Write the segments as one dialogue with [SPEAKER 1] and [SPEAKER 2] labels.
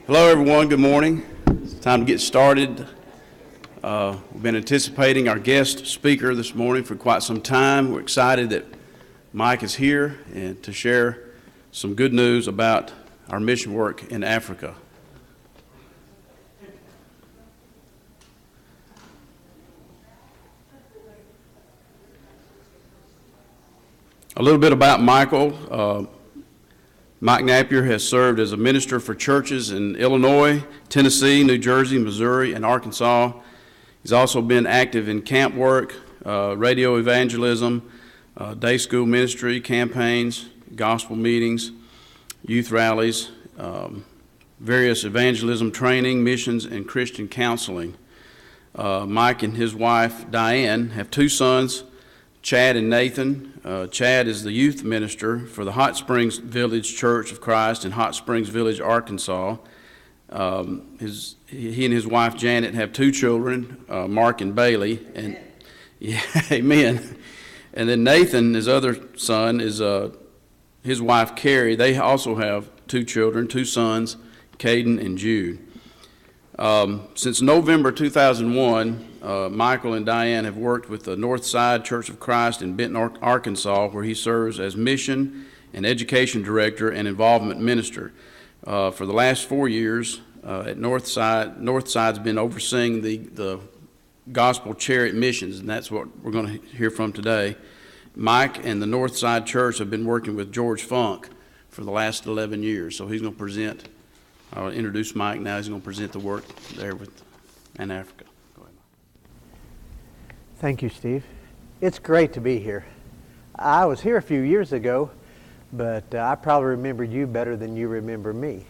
[SPEAKER 1] Hello everyone, good morning. It's time to get started. We've been anticipating our guest speaker this morning for quite some time. We're excited that Mike is here and to share some good news about our mission work in Africa. A little bit about Michael. Mike Napier has served as a minister for churches in Illinois, Tennessee, New Jersey, Missouri, and Arkansas. He's also been active in camp work, radio evangelism, day school ministry, campaigns, gospel meetings, youth rallies, various evangelism training, missions, and Christian counseling. Mike and his wife, Diane, have two sons, Chad and Nathan. Chad is the youth minister for the Hot Springs Village Church of Christ in Hot Springs Village, Arkansas. He and his wife Janet have two children, Mark and Bailey. And yeah, amen. And then Nathan, his other son, is his wife Carrie. They also have two children, two sons, Caden and Jude. Since November 2001, Michael and Diane have worked with the Northside Church of Christ in Benton, Arkansas, where he serves as mission and education director and involvement minister. For the last 4 years at Northside's been overseeing the gospel chariot missions, and that's what we're going to hear from today. Mike and the Northside Church have been working with George Funk for the last 11 years, so he's going to present. I'll introduce Mike now. He's going to present the work there in Africa. Go ahead, Mike.
[SPEAKER 2] Thank you, Steve. It's great to be here. I was here a few years ago, but I probably remember you better than you remember me.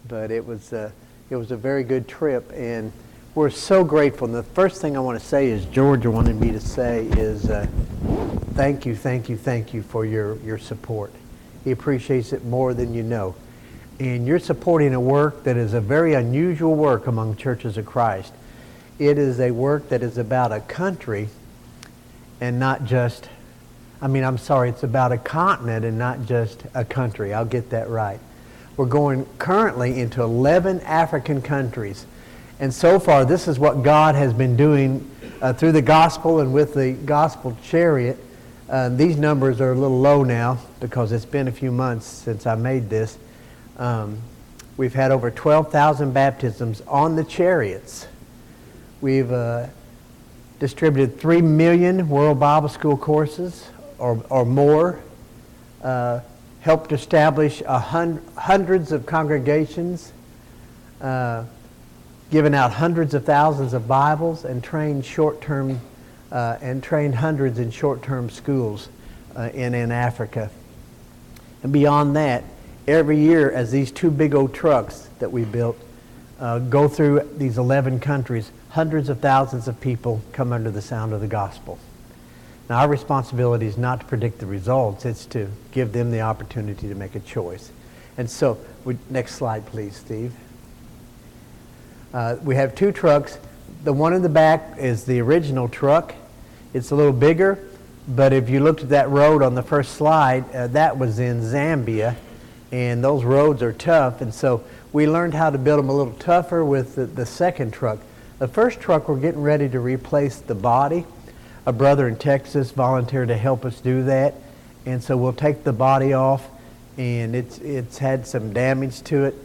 [SPEAKER 2] But it was a very good trip, and we're so grateful. And the first thing I want to say is George wanted me to say is thank you for your support. He appreciates it more than you know. And you're supporting a work that is a very unusual work among churches of Christ. It is a work that is about a country and not just, it's about a continent and not just a country. I'll get that right. We're going currently into 11 African countries. And so far, this is what God has been doing through the gospel and with the gospel chariot. These numbers are a little low now because it's been a few months since I made this. We've had over 12,000 baptisms on the chariots. We've distributed 3 million World Bible School courses or more, helped establish hundreds of congregations, given out hundreds of thousands of Bibles, and trained hundreds in short-term schools in Africa. And beyond that, every year, as these two big old trucks that we built go through these 11 countries, hundreds of thousands of people come under the sound of the gospel. Now, our responsibility is not to predict the results, it's to give them the opportunity to make a choice. And so, next slide, please, Steve. We have two trucks. The one in the back is the original truck. It's a little bigger, but if you looked at that road on the first slide, that was in Zambia. And those roads are tough, and so we learned how to build them a little tougher with the second truck. The first truck, we're getting ready to replace the body. A brother in Texas volunteered to help us do that, and so we'll take the body off, and it's had some damage to it,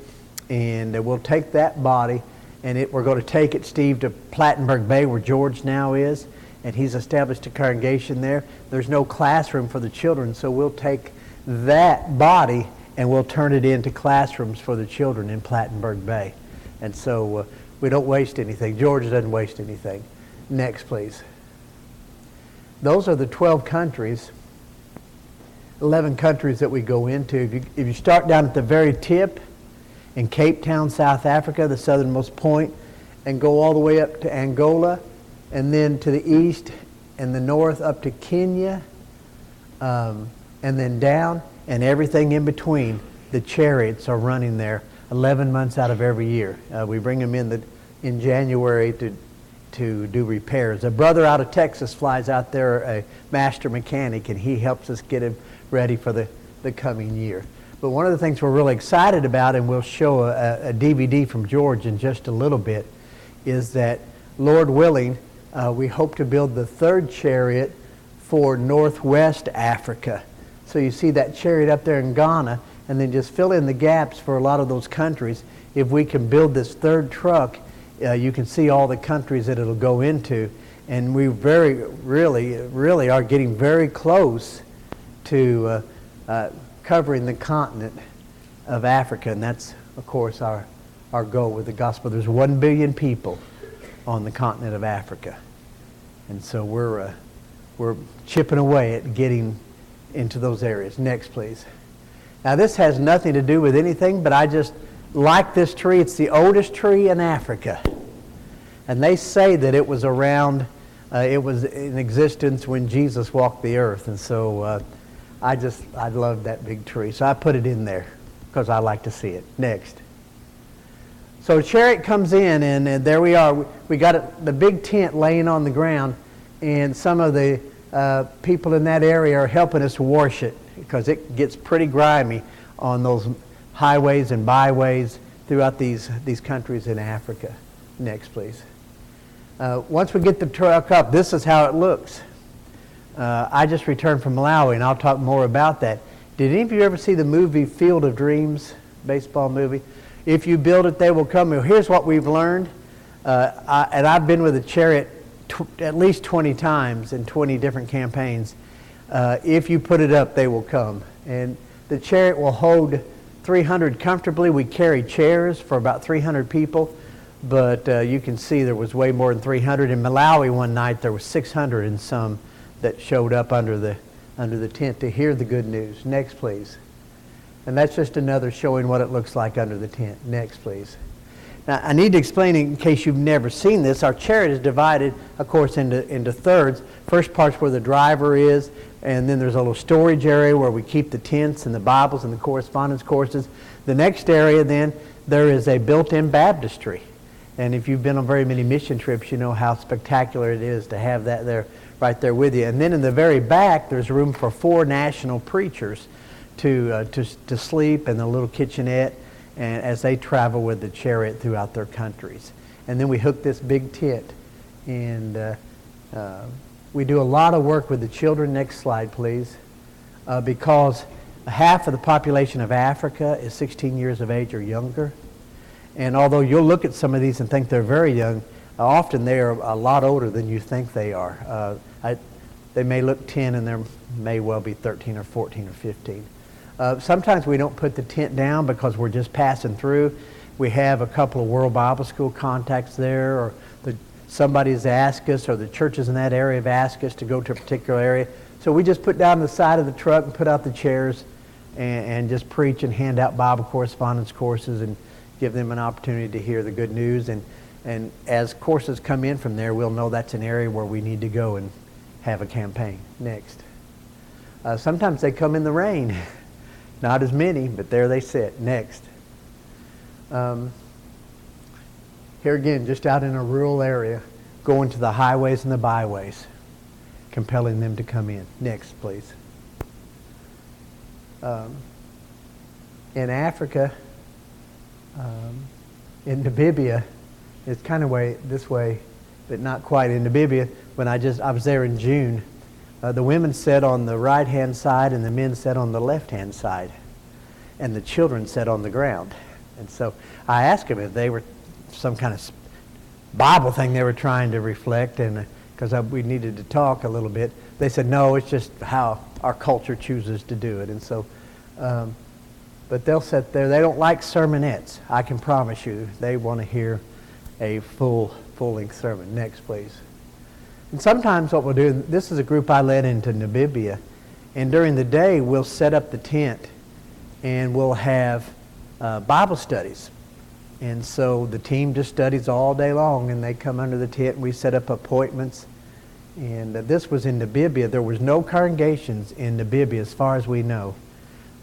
[SPEAKER 2] and we'll take that body, and we're going to take it, Steve, to Plattenburg Bay, where George now is, and he's established a congregation there. There's no classroom for the children, so we'll take that body and we'll turn it into classrooms for the children in Plattenburg Bay. And so we don't waste anything. George doesn't waste anything. Next, please. Those are the 12 countries, 11 countries that we go into. If you start down at the very tip in Cape Town, South Africa, the southernmost point, and go all the way up to Angola, and then to the east and the north up to Kenya, and then down, and everything in between, the chariots are running there 11 months out of every year. We bring them in January to do repairs. A brother out of Texas flies out there, a master mechanic, and he helps us get him ready for the coming year. But one of the things we're really excited about, and we'll show a DVD from George in just a little bit, is that, Lord willing, we hope to build the third chariot for Northwest Africa. So you see that chariot up there in Ghana, and then just fill in the gaps for a lot of those countries. If we can build this third truck, you can see all the countries that it'll go into. And we really are getting very close to covering the continent of Africa. And that's, of course, our goal with the gospel. There's 1 billion people on the continent of Africa. And so we're chipping away at getting into those areas. Next, please. Now, this has nothing to do with anything, but I just like this tree. It's the oldest tree in Africa. And they say that it was around, it was in existence when Jesus walked the earth. And so I love that big tree. So I put it in there because I like to see it. Next. So a chariot comes in, and there we are. We got the big tent laying on the ground, and some of the people in that area are helping us wash it because it gets pretty grimy on those highways and byways throughout these countries in Africa. Next, please. Once we get the truck up, this is how it looks. I just returned from Malawi, and I'll talk more about that. Did any of you ever see the movie Field of Dreams, baseball movie? If you build it, they will come. Well, here's what we've learned. And I've been with a chariot at least 20 times in 20 different campaigns. If you put it up, they will come. And the chariot will hold 300 comfortably. We carry chairs for about 300 people. But you can see there was way more than 300. In Malawi one night, there was 600 and some that showed up under the tent to hear the good news. Next, please. And that's just another showing what it looks like under the tent. Next, please. Now, I need to explain, in case you've never seen this, our chariot is divided, of course, into thirds. First part's where the driver is, and then there's a little storage area where we keep the tents and the Bibles and the correspondence courses. The next area, then, there is a built-in baptistry. And if you've been on very many mission trips, you know how spectacular it is to have that there, right there with you. And then in the very back, there's room for 4 national preachers to sleep in the little kitchenette and as they travel with the chariot throughout their countries. And then we hook this big tent, and we do a lot of work with the children. Next slide, please. Because half of the population of Africa is 16 years of age or younger. And although you'll look at some of these and think they're very young, often they are a lot older than you think they are. They may look 10 and they may well be 13 or 14 or 15. Sometimes we don't put the tent down because we're just passing through. We have a couple of World Bible School contacts there, or somebody's asked us, or the churches in that area have asked us to go to a particular area. So we just put down the side of the truck and put out the chairs and just preach and hand out Bible correspondence courses and give them an opportunity to hear the good news. And as courses come in from there, we'll know that's an area where we need to go and have a campaign. Next. Sometimes they come in the rain. Not as many, but there they sit. Next. Here again, just out in a rural area, going to the highways and the byways, compelling them to come in. Next, please. In Africa, in Namibia, it's kind of this way, but not quite. In Namibia, when I was there in June, the women sat on the right-hand side and the men sat on the left-hand side. And the children sat on the ground. And so I asked them if they were some kind of Bible thing they were trying to reflect, and because we needed to talk a little bit. They said, no, it's just how our culture chooses to do it. And so, but they'll sit there. They don't like sermonettes. I can promise you. They want to hear a full-length sermon. Next, please. And sometimes what we'll do, this is a group I led into Namibia, and during the day we'll set up the tent and we'll have Bible studies. And so the team just studies all day long, and they come under the tent and we set up appointments. And this was in Namibia. There was no congregations in Namibia, as far as we know,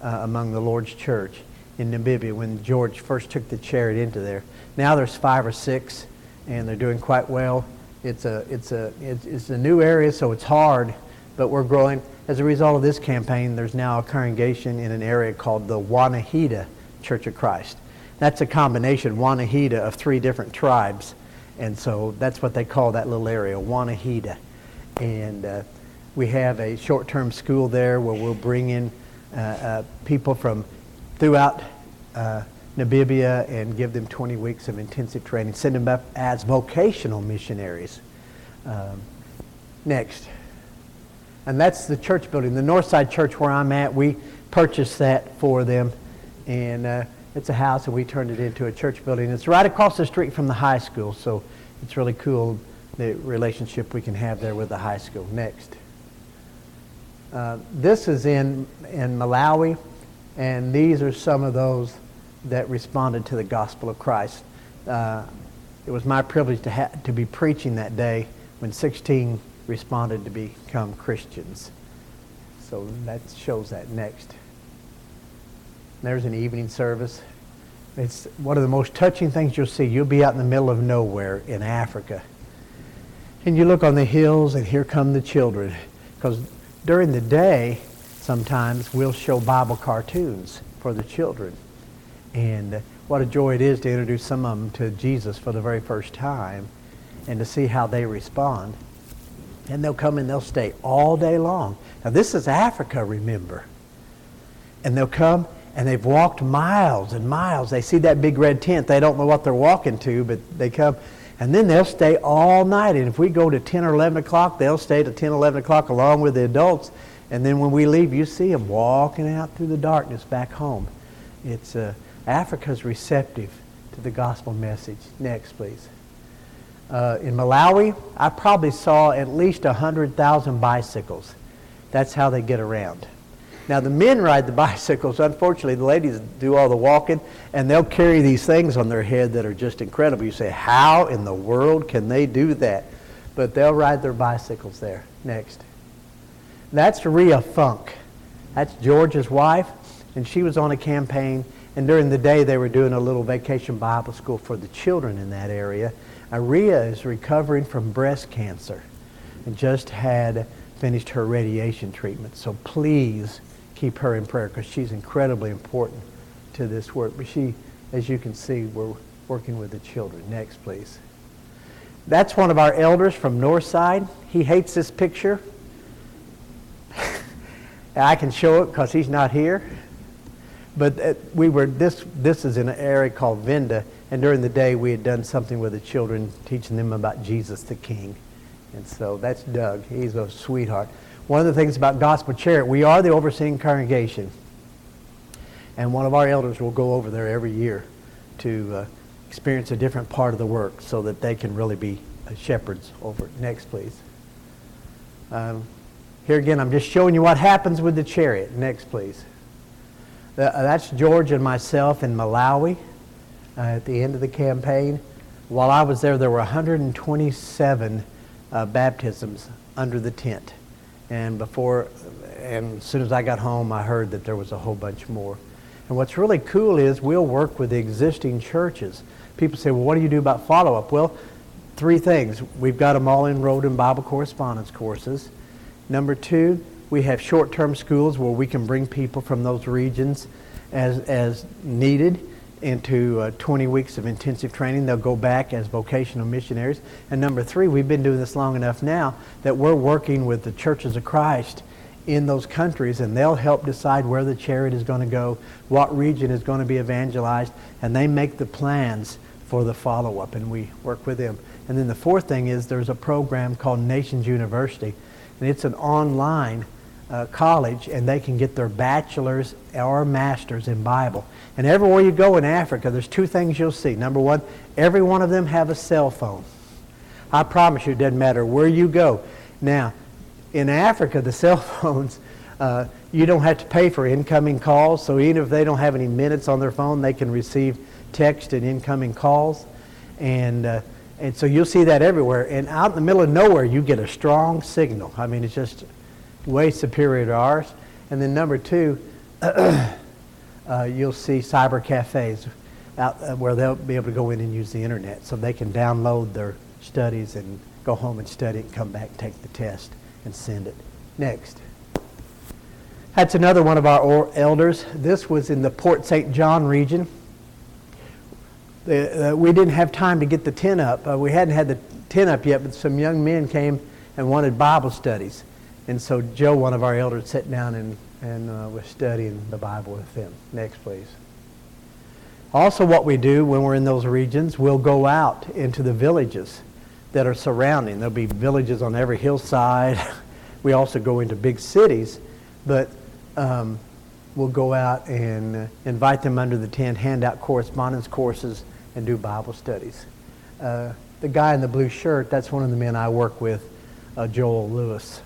[SPEAKER 2] among the Lord's church in Namibia when George first took the chariot into there. Now there's 5 or 6, and they're doing quite well. It's a new area, so it's hard, but we're growing. As a result of this campaign, there's now a congregation in an area called the Wanaheda Church of Christ. That's a combination, Wanaheda, of 3 different tribes. And so that's what they call that little area, Wanaheda. And we have a short-term school there where we'll bring in people from throughout Namibia and give them 20 weeks of intensive training, send them up as vocational missionaries. Next. And that's the church building. The Northside Church where I'm at, we purchased that for them. And it's a house, and we turned it into a church building. It's right across the street from the high school, so it's really cool, the relationship we can have there with the high school. Next. This is in Malawi, and these are some of those that responded to the gospel of Christ. It was my privilege to be preaching that day when 16 responded to become Christians. So that shows that. Next. There's an evening service. It's one of the most touching things you'll see. You'll be out in the middle of nowhere in Africa, and you look on the hills, and here come the children. Because during the day, sometimes we'll show Bible cartoons for the children. And what a joy it is to introduce some of them to Jesus for the very first time and to see how they respond. And they'll come and they'll stay all day long. Now this is Africa, remember. And they'll come and they've walked miles and miles. They see that big red tent. They don't know what they're walking to, but they come. And then they'll stay all night. And if we go to 10 or 11 o'clock, they'll stay to 10, 11 o'clock along with the adults. And then when we leave, you see them walking out through the darkness back home. It's Africa's receptive to the gospel message. Next, please. In Malawi, I probably saw at least 100,000 bicycles. That's how they get around. Now, the men ride the bicycles. Unfortunately, the ladies do all the walking, and they'll carry these things on their head that are just incredible. You say, how in the world can they do that? But they'll ride their bicycles there. Next. That's Rhea Funk. That's George's wife, and she was on a campaign, and during the day they were doing a little vacation Bible school for the children in that area. Rhea is recovering from breast cancer and just had finished her radiation treatment. So please keep her in prayer because she's incredibly important to this work. But she, as you can see, we're working with the children. Next, please. That's one of our elders from Northside. He hates this picture. I can show it because he's not here. But this is in an area called Venda, and during the day we had done something with the children, teaching them about Jesus the King. And so that's Doug. He's a sweetheart. One of the things about Gospel Chariot, we are the overseeing congregation. And one of our elders will go over there every year to experience a different part of the work so that they can really be shepherds over it. Next, please. Here again, I'm just showing you what happens with the chariot. Next, please. That's George and myself in Malawi at the end of the campaign. While I was there, there were 127 baptisms under the tent. And as soon as I got home, I heard that there was a whole bunch more. And what's really cool is we'll work with the existing churches. People say, well, what do you do about follow-up? Well, 3 things. We've got them all enrolled in Bible correspondence courses. Number 2, we have short-term schools where we can bring people from those regions as needed into 20 weeks of intensive training. They'll go back as vocational missionaries. And number 3, we've been doing this long enough now that we're working with the churches of Christ in those countries, and they'll help decide where the chariot is going to go, what region is going to be evangelized, and they make the plans for the follow-up, and we work with them. And then the 4th thing is there's a program called Nations University, and it's an online college, and they can get their bachelor's or master's in Bible. And everywhere you go in Africa, there's 2 things you'll see. Number 1, every one of them have a cell phone. I promise you, it doesn't matter where you go. Now, in Africa, the cell phones, you don't have to pay for incoming calls, so even if they don't have any minutes on their phone, they can receive text and incoming calls. And so you'll see that everywhere. And out in the middle of nowhere, you get a strong signal. I mean, it's just way superior to ours. And then number 2, you'll see cyber cafes out where they'll be able to go in and use the internet so they can download their studies and go home and study it and come back and take the test and send it. Next. That's another one of our elders. This was in the Port St. John region. We didn't have time to get the tent up. We hadn't had the tent up yet, but some young men came and wanted Bible studies. And so Joe, one of our elders, sat down and was studying the Bible with them. Next, please. Also, what we do when we're in those regions, we'll go out into the villages that are surrounding. There'll be villages on every hillside. We also go into big cities, but we'll go out and invite them under the tent, hand out correspondence courses, and do Bible studies. The guy in the blue shirt, that's one of the men I work with, Joel Lewis.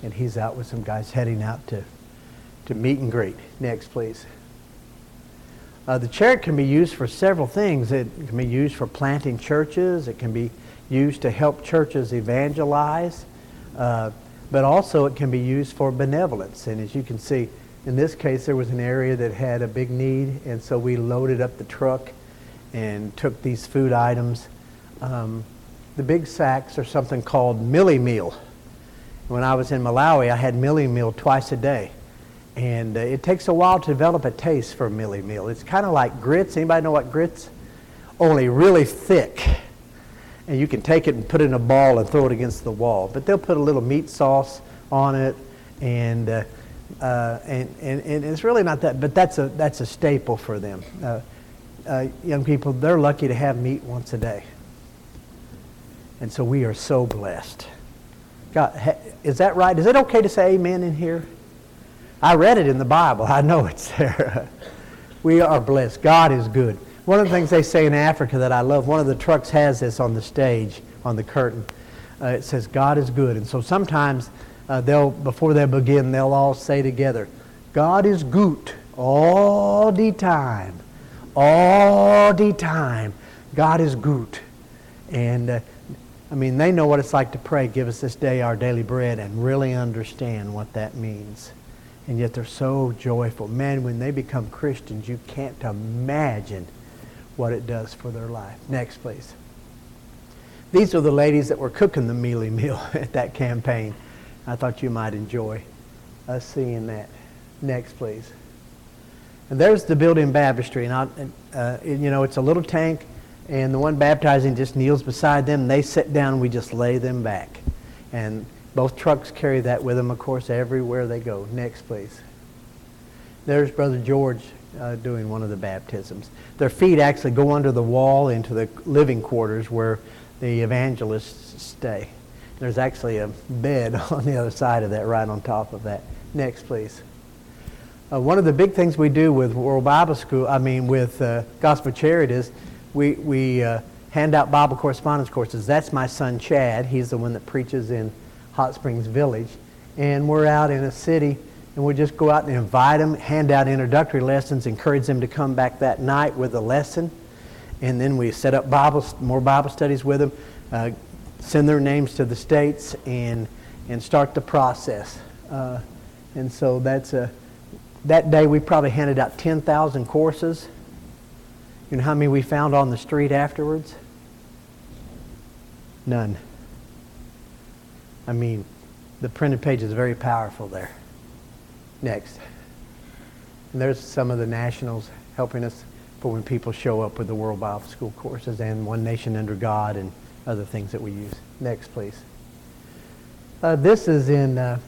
[SPEAKER 2] And he's out with some guys heading out to meet and greet. Next, please. The chariot can be used for several things. It can be used for planting churches. It can be used to help churches evangelize. But also it can be used for benevolence. And as you can see, in this case, there was an area that had a big need, and so we loaded up the truck and took these food items. The big sacks are something called millie meal. When I was in Malawi, I had millie meal twice a day. And it takes a while to develop a taste for millie meal. It's kind of like grits. Anybody know what grits? Only really thick. And you can take it and put it in a ball and throw it against the wall. But they'll put a little meat sauce on it, and it's really not that. But that's a staple for them. Young people, they're lucky to have meat once a day, and so we are so blessed. God, is that right? Is it okay to say amen in here? I read it in the Bible. I know it's there. We are blessed. God is good. One of the things they say in Africa that I love, one of the trucks has this on the stage, on the curtain. It says, God is good. And so sometimes before they begin, they'll all say together, God is good all the time. All the time. God is good. And they know what it's like to pray, give us this day our daily bread, and really understand what that means. And yet they're so joyful. Man, when they become Christians, you can't imagine what it does for their life. Next, please. These are the ladies that were cooking the mealie meal at that campaign. I thought you might enjoy us seeing that. Next, please. And there's the built-in baptistry. And it's a little tank, and the one baptizing just kneels beside them. They sit down, and we just lay them back. And both trucks carry that with them, of course, everywhere they go. Next, please. There's Brother George doing one of the baptisms. Their feet actually go under the wall into the living quarters where the evangelists stay. There's actually a bed on the other side of that, right on top of that. Next, please. One of the big things we do with World Bible School, with Gospel Charity, is we hand out Bible correspondence courses. That's my son Chad. He's the one that preaches in Hot Springs Village, and we're out in a city, and we just go out and invite them, hand out introductory lessons, encourage them to come back that night with a lesson, and then we set up more Bible studies with them, send their names to the States, and start the process. And so that day we probably handed out 10,000 courses. You know how many we found on the street afterwards? None. The printed page is very powerful there. Next. And there's some of the nationals helping us for when people show up with the World Bible School courses and One Nation Under God and other things that we use. Next, please. This is in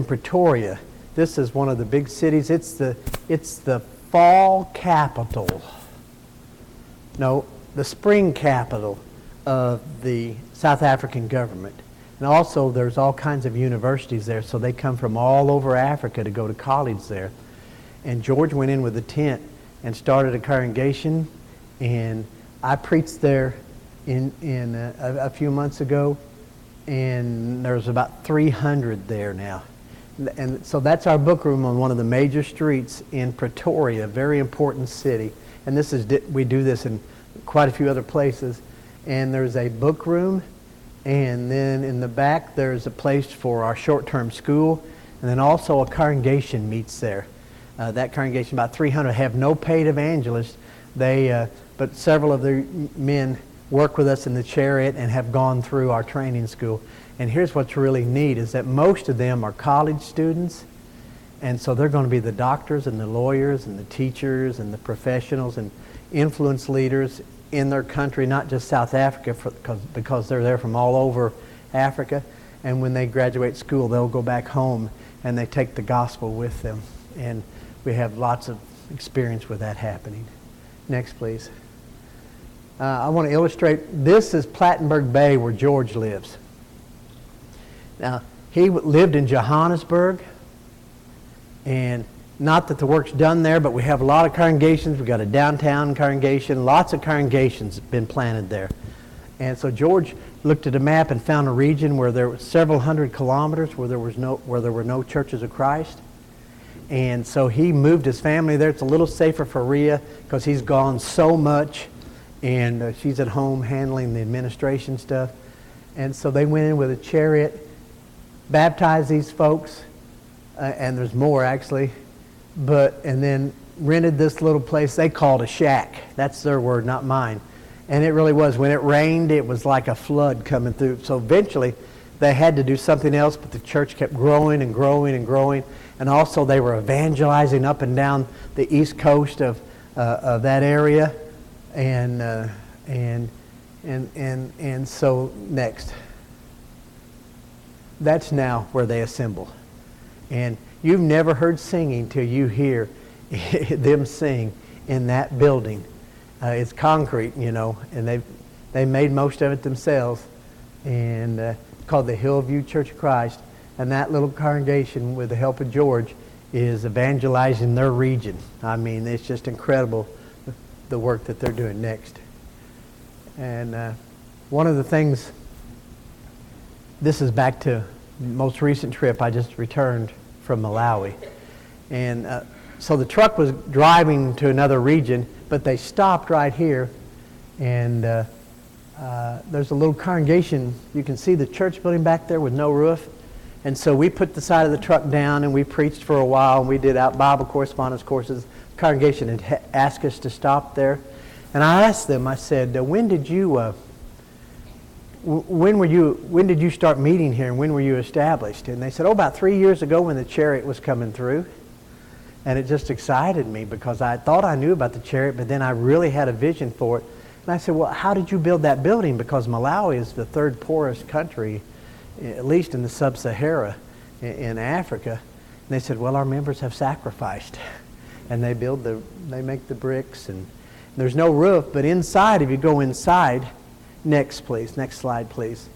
[SPEAKER 2] Pretoria. This is one of the big cities. It's the fall capital. No, the spring capital of the South African government. And also there's all kinds of universities there, so they come from all over Africa to go to college there. And George went in with a tent and started a congregation, and I preached there a few months ago, and there's about 300 there now. And so that's our book room on one of the major streets in Pretoria, a very important city. And we do this in quite a few other places. And there's a book room, and then in the back there's a place for our short-term school, and then also a congregation meets there. That congregation, about 300, have no paid evangelists. But several of the men work with us in the chariot and have gone through our training school. And here's what's really neat is that most of them are college students, and so they're going to be the doctors and the lawyers and the teachers and the professionals and influence leaders in their country, not just South Africa, because they're there from all over Africa. And when they graduate school, they'll go back home and they take the gospel with them. And we have lots of experience with that happening. Next, please. I want to illustrate, this is Plattenberg Bay where George lives. Now, he lived in Johannesburg, and not that the work's done there, but we have a lot of congregations. We've got a downtown congregation. Lots of congregations have been planted there. And so George looked at a map and found a region where there were several hundred kilometers where there were no churches of Christ. And so he moved his family there. It's a little safer for Rhea because he's gone so much, and she's at home handling the administration stuff. And so they went in with a chariot, baptized these folks, and there's more actually, and then rented this little place they called a shack. That's their word, not mine. And it really was. When it rained, it was like a flood coming through. So eventually, they had to do something else, but the church kept growing and growing and growing. And also, they were evangelizing up and down the east coast of that area. And so next, that's now where they assemble. And you've never heard singing till you hear them sing in that building. It's concrete, and they made most of it themselves, and it's called the Hillview Church of Christ. And that little congregation, with the help of George, is evangelizing their region. I mean, it's just incredible the work that they're doing next. And one of the things, this is back to the most recent trip. I just returned from Malawi. And so the truck was driving to another region, but they stopped right here. And there's a little congregation. You can see the church building back there with no roof. And so we put the side of the truck down and we preached for a while, and we did out Bible correspondence courses. The congregation had asked us to stop there. And I asked them, I said, when did you start meeting here, and when were you established? And they said, about 3 years ago when the chariot was coming through. And it just excited me because I thought I knew about the chariot, but then I really had a vision for it. And I said, well, how did you build that building? Because Malawi is the third poorest country, at least in the sub-Sahara in Africa. And they said, well, our members have sacrificed. And they make the bricks, and there's no roof, but inside, if you go inside, next slide please,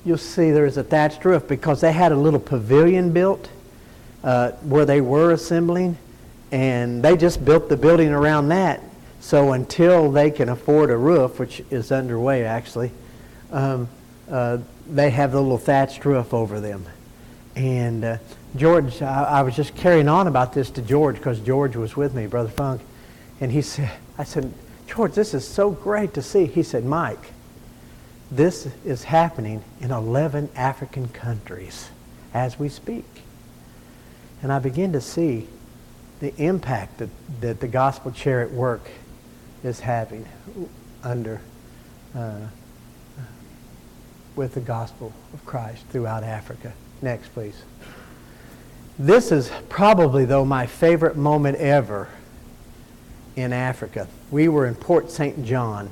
[SPEAKER 2] you'll see there's a thatched roof because they had a little pavilion built where they were assembling, and they just built the building around that. So until they can afford a roof, which is underway actually, they have the little thatched roof over them. And George, I was just carrying on about this to George because George was with me, Brother Funk, and I said, George, this is so great to see. He said, Mike, this is happening in 11 African countries as we speak. And I begin to see the impact that the gospel chariot work is having with the gospel of Christ throughout Africa. Next, please. This is probably, though, my favorite moment ever in Africa. We were in Port St. John.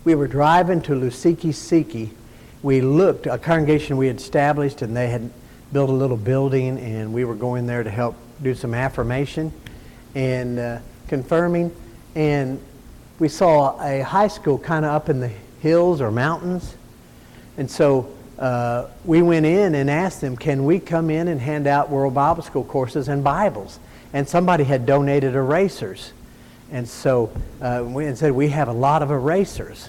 [SPEAKER 2] We were driving to Lusiki. We looked, a congregation we had established, and they had built a little building, and we were going there to help do some affirmation and confirming. And we saw a high school kind of up in the hills or mountains. And so we went in and asked them, can we come in and hand out World Bible School courses and Bibles? And somebody had donated erasers. And so we said, we have a lot of erasers.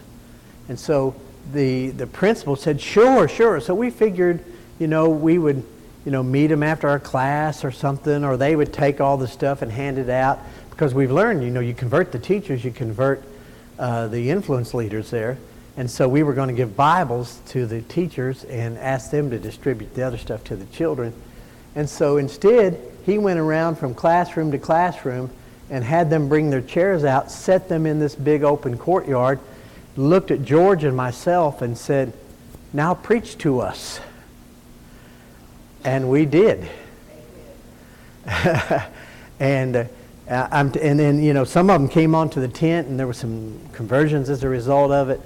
[SPEAKER 2] And so the principal said, sure. So we figured, we would, meet them after our class or something, or they would take all the stuff and hand it out. Because we've learned, you convert the teachers, you convert the influence leaders there. And so we were going to give Bibles to the teachers and ask them to distribute the other stuff to the children. And so instead, he went around from classroom to classroom and had them bring their chairs out, set them in this big open courtyard, looked at George and myself and said, now preach to us. And we did. And then, some of them came onto the tent, and there were some conversions as a result of it,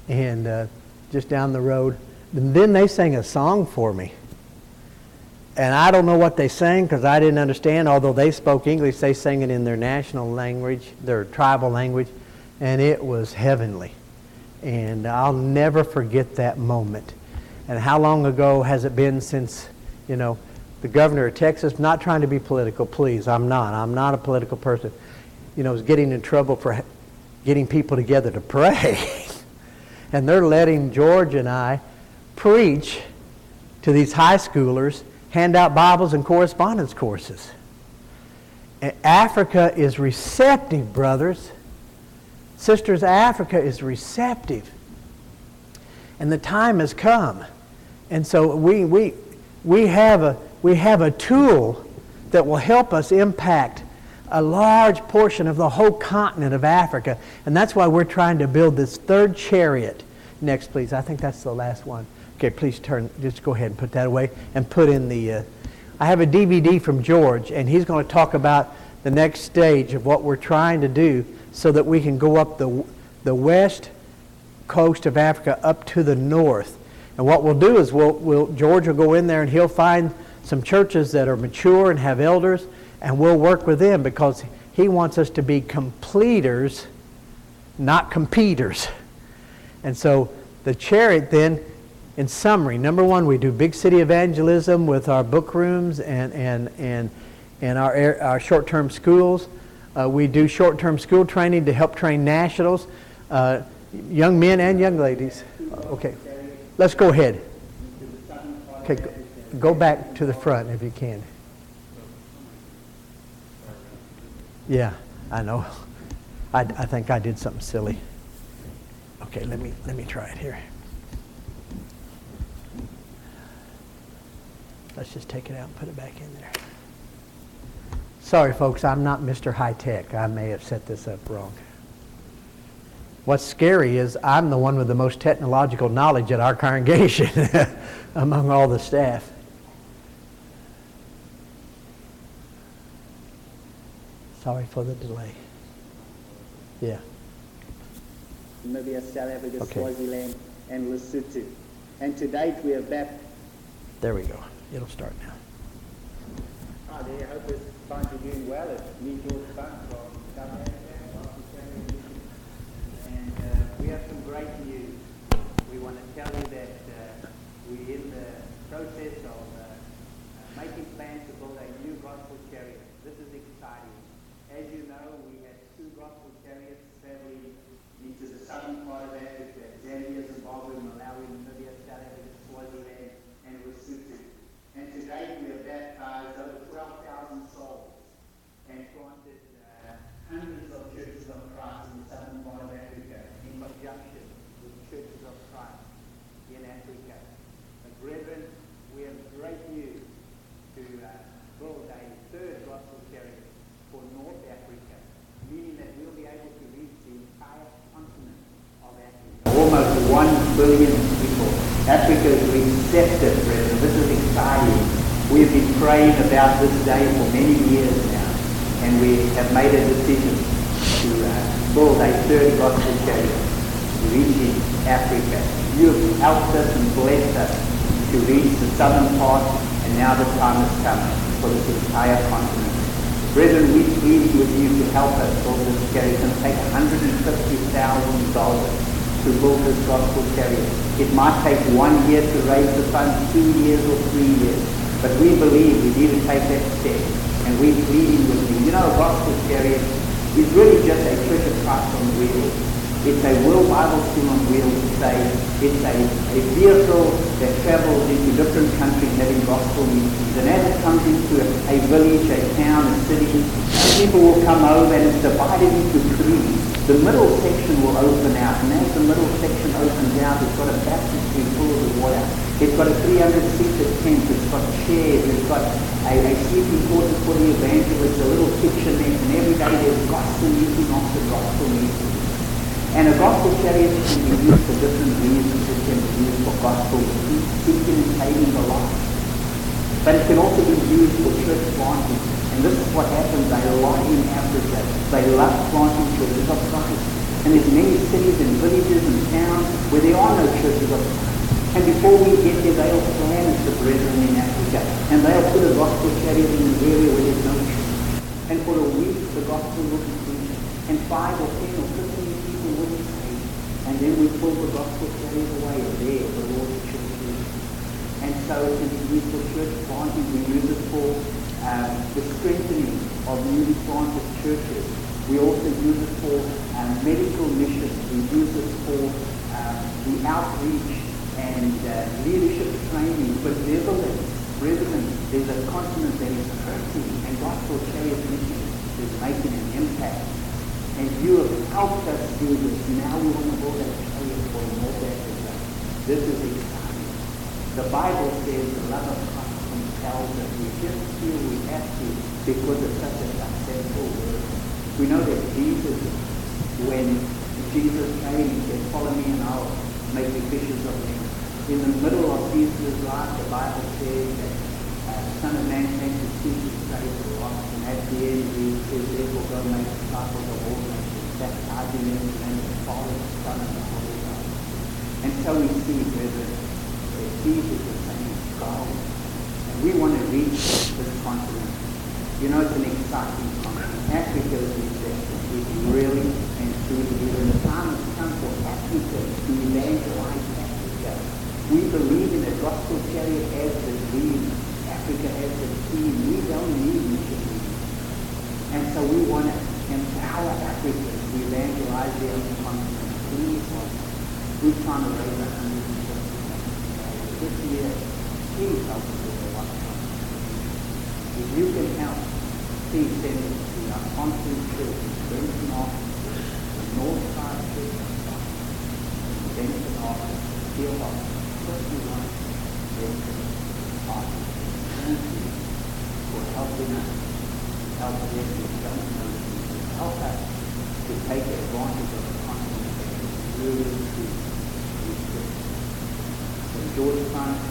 [SPEAKER 2] and just down the road. And then they sang a song for me. And I don't know what they sang because I didn't understand. Although they spoke English, they sang it in their national language, their tribal language, and it was heavenly. And I'll never forget that moment. And how long ago has it been since, the governor of Texas, not trying to be political, please, I'm not a political person, is getting in trouble for getting people together to pray. And they're letting George and I preach to these high schoolers, hand out Bibles and correspondence courses. And Africa is receptive, brothers. Sisters, Africa is receptive. And the time has come. And so we have a tool that will help us impact a large portion of the whole continent of Africa. And that's why we're trying to build this third chariot. Next, please. I think that's the last one. Okay, please just go ahead and put that away and put in the... I have a DVD from George, and he's going to talk about the next stage of what we're trying to do so that we can go up the west coast of Africa up to the north. And what we'll do is George will go in there and he'll find some churches that are mature and have elders, and we'll work with them because he wants us to be completers, not competers. And so the chariot then, in summary, number one, we do big city evangelism with our book rooms and our short-term schools. We do short-term school training to help train nationals, young men and young ladies. Okay, let's go ahead. Okay, go back to the front if you can. Yeah, I know. I think I did something silly. Okay, let me try it here. Let's just take it out and put it back in there. Sorry, folks, I'm not Mr. High Tech. I may have set this up wrong. What's scary is I'm the one with the most technological knowledge at our congregation among all the staff. Sorry for the delay. Yeah.
[SPEAKER 3] Namibia, South Africa,
[SPEAKER 2] Okay.
[SPEAKER 3] Swaziland, and Lesotho. And to date, we have baptized.
[SPEAKER 2] There we go. It'll start now.
[SPEAKER 3] Hi there, I hope this finds you doing well. It's me, George Buck from South Africa. And we have some great news. We want to tell you that we're in the process of making plans to build a new gospel chariot. This is exciting. As you know, we had two gospel chariots traveling into the southern part of Africa, Zambia, Zimbabwe, Malawi, Namibia, South Africa, Swaziland, and Lesotho. And today we have baptized over 12,000 souls and planted hundreds of churches of Christ in the southern part of Africa in conjunction with churches of Christ in Africa. Brethren, we have great news to build a third gospel chariot for North Africa, meaning that we'll be able to reach the entire continent of Africa. Almost 1 billion people. Africa is receptive, brethren. This is exciting. We've been praying about this day for many years now, and we have made a decision to build a third gospel chariot reaching Africa. You have helped us and blessed us to reach the southern part, and now the time has come for this entire continent. Brethren, we plead with you to help us build this chariot. It's going to take $150,000 to build this gospel chariot. It might take 1 year to raise the funds, 2 years or 3 years. But we believe we need to take that step, and we're pleading with you. A gospel chariot is really just a church of Christ on wheels. It's a World Bible School on wheels. It's a vehicle that travels into different countries having gospel meetings. And as it comes into a village, a town, a city, people will come over, and it's divided into three. The middle section will open out, and as the middle section opens out, it's got a baptistry full of the water. It's got a 300-seater tent. It's got chairs. It's got a sleeping quarters for the evangelist, a little kitchenette, and every day there's gospel meeting after gospel meeting. And a gospel chariot can be used for different reasons. It can be used for gospel teaching and saving the lost. But it can also be used for church planting. And this is what happens a lot in Africa. They love planting churches of Christ. And there's many cities and villages and towns where there are no churches of Christ. And before we get there, they'll plan as the brethren in Africa. And they'll put a gospel chariot in an area where there's no church. And for a week, the gospel will be preached. And 5 or 10 or 15 people will be saved. And then we pull the gospel chariot away. And there, the Lord's church is. And so it can be used for church planting. We use it for the strengthening of newly planted churches. We also use it for medical missions. We use it for the outreach and leadership training. But brethren, there's a continent that is hurting, and gospel chariot mission is making an impact. And you have helped us do this. Now we want to build a chariot for North Africa. This is exciting. The Bible says the love of Christ compels us. We just feel we have to because it's such a successful work. We know that Jesus, when Jesus came, he said, "Follow me and I'll make you fishers of men." In the middle of Jesus' life, the Bible says that the Son of Man came to seek and save the lost. And at the end, he says, "Therefore go make disciples of all nations, baptizing them in the name of the Father, the Son, and the Holy Ghost." And so we see, brethren, that Jesus is saying, "Go." And we want to reach this continent. You know, it's an exciting continent. Africa is exciting. It's really and truly here. And the time has come for Africa to evangelize Africa. We believe in a gospel chariot as the dream. Africa as the team. We don't need missionaries. And so we want to empower Africa to evangelize their own continent. Please help. We're trying to raise $150,000 this year. Please help us with the one continent. If you can help, please send it to our conference church in Benton office, the North Side Church of Christ, Benton office, Hill office, 51 Benton office. Thank you for helping us, help them who don't know Jesus. Help us to take advantage of the continent that is really true. So George Christ,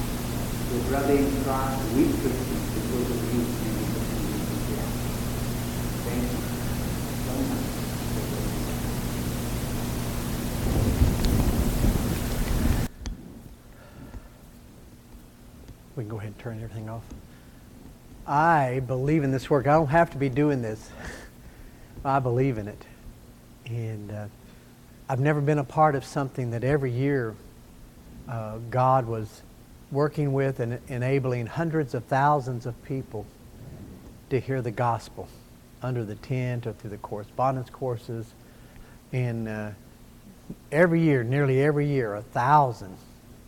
[SPEAKER 3] your brother in Christ, we Christians because of you and the mission you have. Thank you so much.
[SPEAKER 2] We can go ahead and turn everything off. I believe in this work. I don't have to be doing this. I believe in it. And I've never been a part of something that every year God was working with and enabling hundreds of thousands of people to hear the gospel under the tent or through the correspondence courses. And every year, nearly every year, 1,000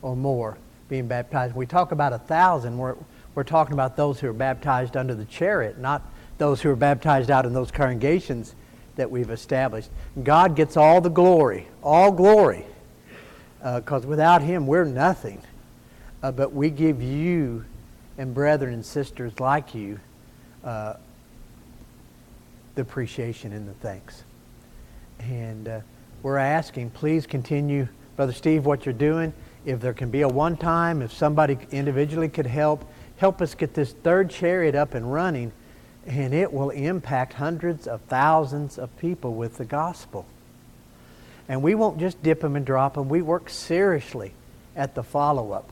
[SPEAKER 2] or more being baptized. When we talk about 1,000, we're talking about those who are baptized under the chariot, not those who are baptized out in those congregations that we've established. God gets all the glory, because without Him we're nothing. But we give you and brethren and sisters like you the appreciation and the thanks. And we're asking, please continue, Brother Steve, what you're doing. If there can be a one-time, if somebody individually could help us get this third chariot up and running, and it will impact hundreds of thousands of people with the gospel. And we won't just dip them and drop them. We work seriously at the follow-up.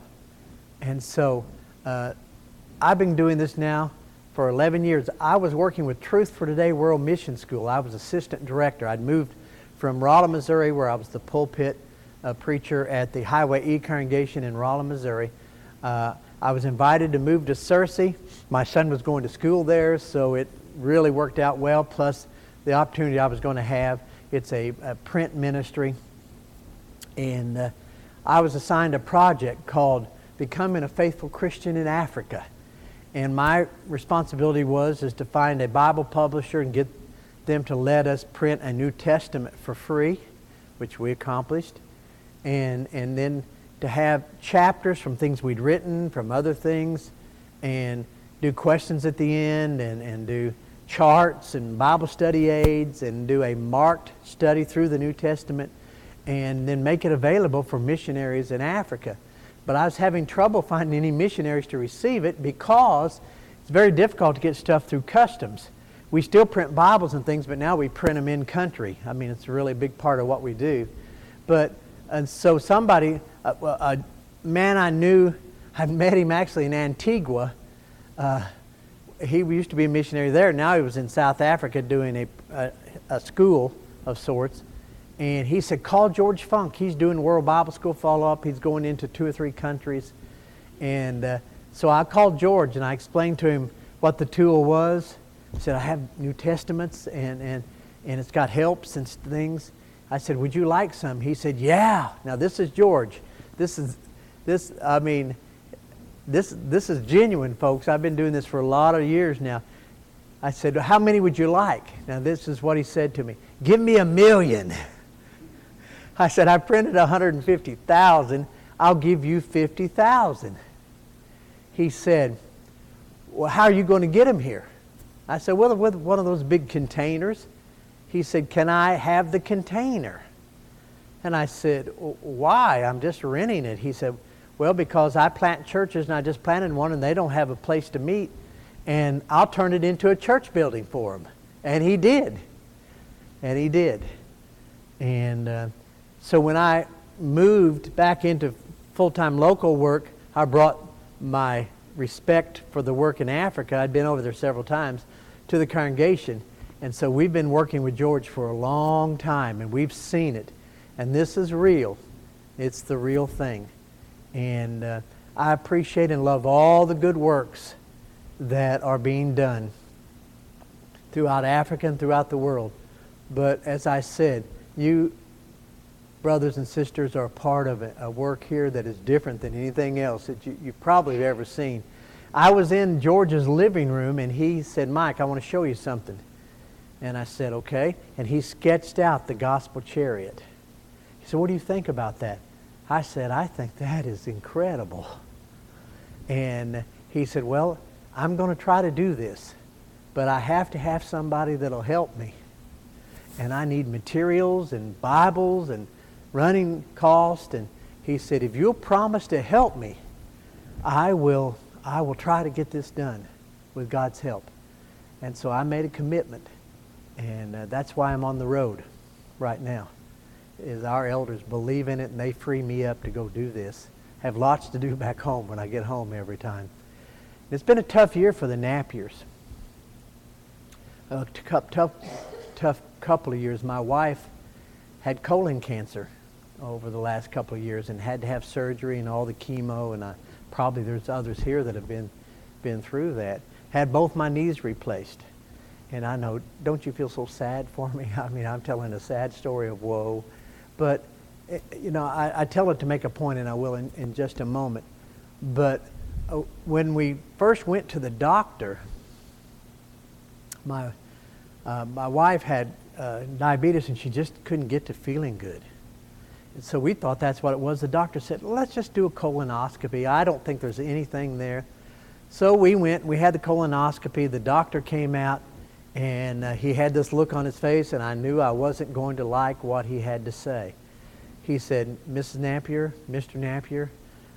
[SPEAKER 2] And so I've been doing this now for 11 years. I was working with Truth for Today World Mission School. I was assistant director. I'd moved from Rolla, Missouri, where I was the pulpit preacher at the Highway E congregation in Rolla, Missouri. I was invited to move to Searcy. My son was going to school there, so it really worked out well, plus the opportunity I was going to have. It's a print ministry. And I was assigned a project called Becoming a Faithful Christian in Africa. And my responsibility was to find a Bible publisher and get them to let us print a New Testament for free, which we accomplished. And then to have chapters from things we'd written, from other things, and do questions at the end, and do charts and Bible study aids, and do a marked study through the New Testament and then make it available for missionaries in Africa. But I was having trouble finding any missionaries to receive it because it's very difficult to get stuff through customs. We still print Bibles and things, but now we print them in country. I mean, it's a really big part of what we do. And so somebody, a man I knew, I met him actually in Antigua. He used to be a missionary there. Now he was in South Africa doing a school of sorts. And he said, call George Funk. He's doing World Bible School follow-up. He's going into 2 or 3 countries. And so I called George and I explained to him what the tool was. I said, I have New Testaments and it's got helps and things. I said, would you like some? He said, yeah. Now this is George. This is genuine, folks. I've been doing this for a lot of years now. I said, how many would you like? Now this is what he said to me. Give me 1 million. I said, I printed 150,000. I'll give you 50,000. He said, well, how are you going to get them here? I said, well, with one of those big containers. He said, can I have the container? And I said, why? I'm just renting it. He said, well, because I plant churches and I just planted one and they don't have a place to meet. And I'll turn it into a church building for them. And he did. And so when I moved back into full-time local work, I brought my respect for the work in Africa. I'd been over there several times to the congregation. And so we've been working with George for a long time, and we've seen it. And this is real. It's the real thing. And I appreciate and love all the good works that are being done throughout Africa and throughout the world. But as I said, you brothers and sisters are a part of a work here that is different than anything else that you've probably ever seen. I was in George's living room and he said, Mike, I want to show you something. And I said, okay. And he sketched out the gospel chariot. He said, what do you think about that? I said, I think that is incredible. And he said, well, I'm going to try to do this, but I have to have somebody that'll help me. And I need materials and Bibles and running cost. And he said, if you'll promise to help me, I will try to get this done with God's help. And so I made a commitment. And that's why I'm on the road right now, is our elders believe in it and they free me up to go do this. I have lots to do back home when I get home every time. It's been a tough year for the Napiers. A tough couple of years. My wife had colon cancer over the last couple of years and had to have surgery and all the chemo, and probably there's others here that have been through that. Had both my knees replaced. And I know, don't you feel so sad for me? I mean, I'm telling a sad story of woe. But, you know, I tell it to make a point, and I will in just a moment. But when we first went to the doctor, my wife had diabetes, and she just couldn't get to feeling good. And so we thought that's what it was. The doctor said, let's just do a colonoscopy. I don't think there's anything there. So we went, we had the colonoscopy. The doctor came out, and he had this look on his face, and I knew I wasn't going to like what he had to say. He said, Mrs. Napier, Mr. Napier,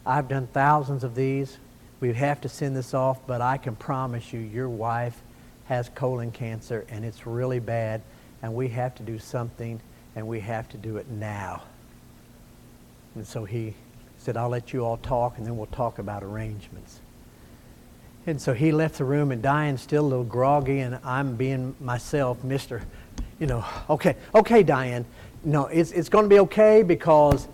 [SPEAKER 2] I've done thousands of these. We'd have to send this off, but I can promise you your wife has colon cancer, and it's really bad, and we have to do something, and we have to do it now. And so he said, I'll let you all talk, and then we'll talk about arrangements. And so he left the room, and Diane's still a little groggy, and I'm being myself, Mr. Okay, Diane. No, it's going to be okay because,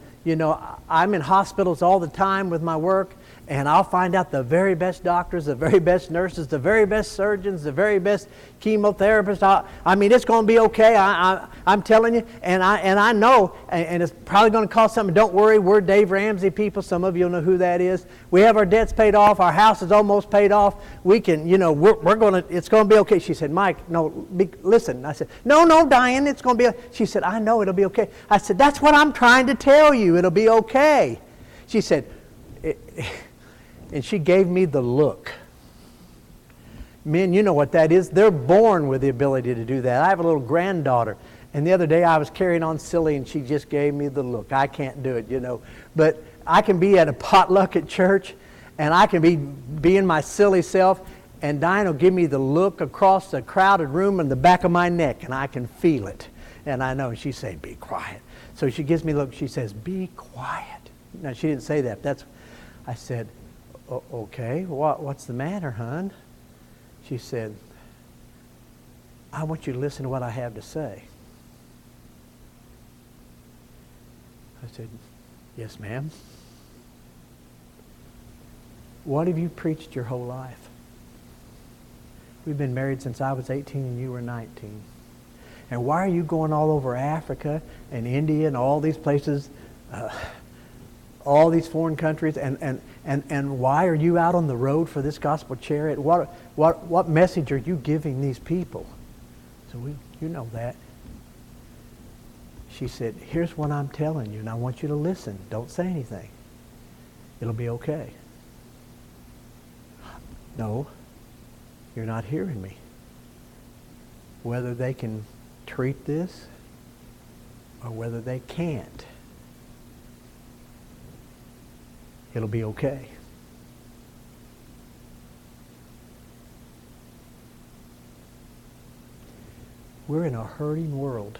[SPEAKER 2] I'm in hospitals all the time with my work, and I'll find out the very best doctors, the very best nurses, the very best surgeons, the very best chemotherapists. It's going to be okay. I'm telling you, and I know, and it's probably going to cost something. Don't worry, we're Dave Ramsey people. Some of you will know who that is. We have our debts paid off. Our house is almost paid off. We can, we're going to. It's going to be okay. She said, Mike, no, listen. I said, no, Diane, it's going to be. She said, I know it'll be okay. I said, that's what I'm trying to tell you. It'll be okay. She said. And she gave me the look. Men, you know what that is. They're born with the ability to do that. I have a little granddaughter, And the other day I was carrying on silly and she just gave me the look. I can't do it, you know. But I can be at a potluck at church and I can be being my silly self, and Diane will give me the look across the crowded room in the back of my neck, and I can feel it. And I know. She said, be quiet. So she gives me a look. She says, be quiet. Now, she didn't say that. I said, okay, what's the matter, hon? She said, I want you to listen to what I have to say. I said, yes, ma'am. What have you preached your whole life? We've been married since I was 18 and you were 19. And why are you going all over Africa and India and all these places, all these foreign countries, and why are you out on the road for this gospel chariot? What message are you giving these people? So you know that. She said, here's what I'm telling you, and I want you to listen. Don't say anything. It'll be okay. No, you're not hearing me. Whether they can treat this or whether they can't, it'll be okay. We're in a hurting world.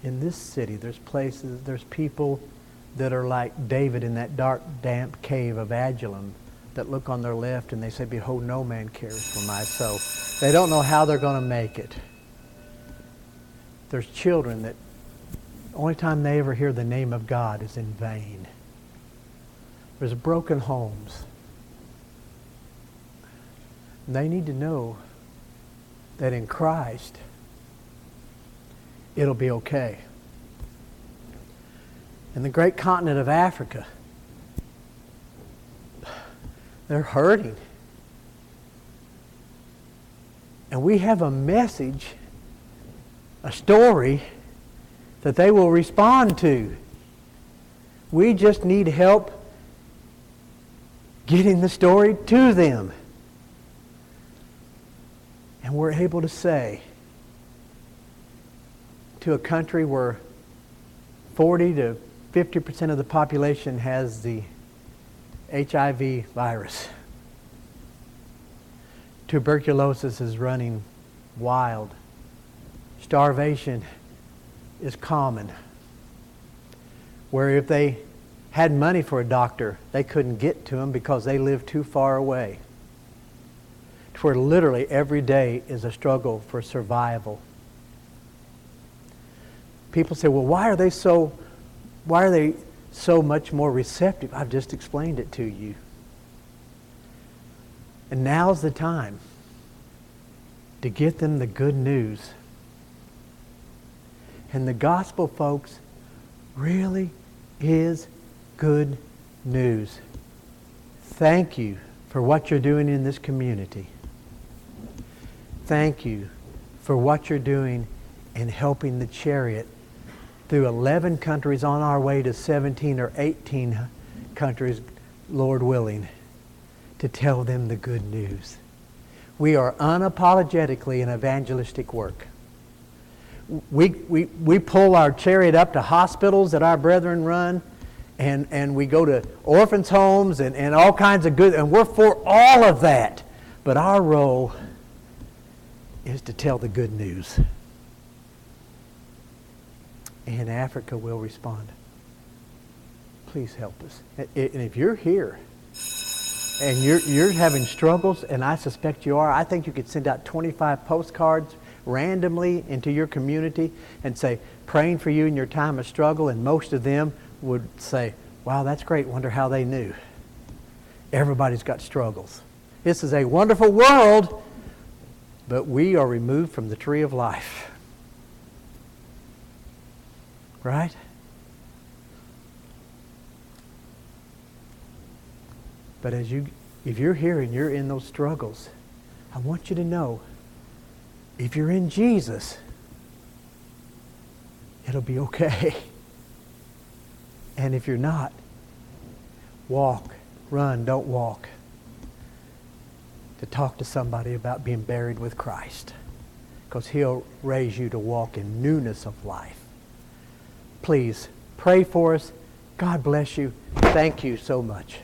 [SPEAKER 2] In this city, there's places, there's people that are like David in that dark, damp cave of Adullam, that look on their left and they say, behold, no man cares for my soul. They don't know how they're going to make it. There's children that the only time they ever hear the name of God is in vain. There's broken homes. And they need to know that in Christ, it'll be okay. In the great continent of Africa, they're hurting. And we have a message, a story that they will respond to. We just need help getting the story to them. And we're able to say to a country where 40 to 50% of the population has the HIV virus. Tuberculosis is running wild. Starvation is common. Where if they had money for a doctor, they couldn't get to him because they lived too far away. Where literally every day is a struggle for survival. People say, well, why are they so much more receptive? I've just explained it to you. And now's the time to get them the good news. And the gospel, folks, really is good news. Thank you for what you're doing in this community. Thank you for what you're doing in helping the chariot through 11 countries on our way to 17 or 18 countries, Lord willing, to tell them the good news. We are unapologetically an evangelistic work. We pull our chariot up to hospitals that our brethren run, and we go to orphans' homes and all kinds of good, and we're for all of that. But our role is to tell the good news. And Africa will respond. Please help us. And if you're here and you're having struggles, and I suspect you are, I think you could send out 25 postcards randomly into your community and say, praying for you in your time of struggle, and most of them would say, wow, that's great, wonder how they knew. Everybody's got struggles. This is a wonderful world, but we are removed from the tree of life. Right? But if you're here and you're in those struggles, I want you to know, if you're in Jesus, it'll be okay. And if you're not, walk, run, don't walk. To talk to somebody about being buried with Christ. because He'll raise you to walk in newness of life. Please pray for us. God bless you. Thank you so much.